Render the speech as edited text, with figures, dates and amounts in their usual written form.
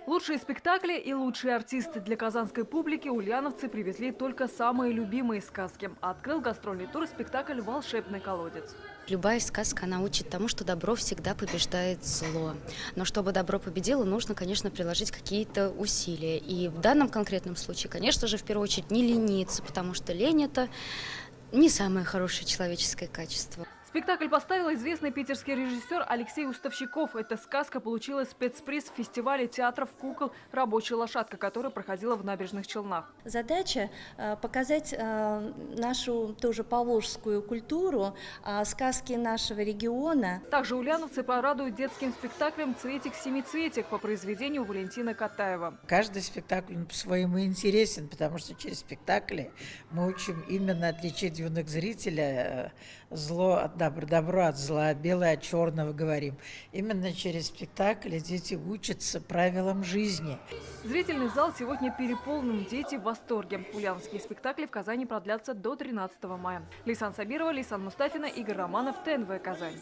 Лучшие спектакли и лучшие артисты для казанской публики ульяновцы привезли только самые любимые сказки. Открыл гастрольный тур спектакль «Волшебный колодец». Любая сказка, она учит тому, что добро всегда побеждает зло. Но чтобы добро победило, нужно, конечно, приложить какие-то усилия. И в данном конкретном случае, конечно же, в первую очередь не лениться, потому что лень – это не самое хорошее человеческое качество. Спектакль поставил известный питерский режиссер Алексей Уставщиков. Эта сказка получила спецприз в фестивале театров кукол «Рабочая лошадка», которая проходила в Набережных Челнах. Задача показать нашу тоже поволжскую культуру, сказки нашего региона. Также ульяновцы порадуют детским спектаклем «Цветик-семицветик» по произведению Валентина Катаева. Каждый спектакль по-своему интересен, потому что через спектакли мы учим именно отличить юных зрителя зло от добро от зла, белое от черного говорим. Именно через спектакли дети учатся правилам жизни. Зрительный зал сегодня переполнен, дети в восторге. Ульяновские спектакли в Казани продлятся до 13 мая. Лейсан Сабирова, Лейсан Мустафина, Игорь Романов, ТНВ Казань.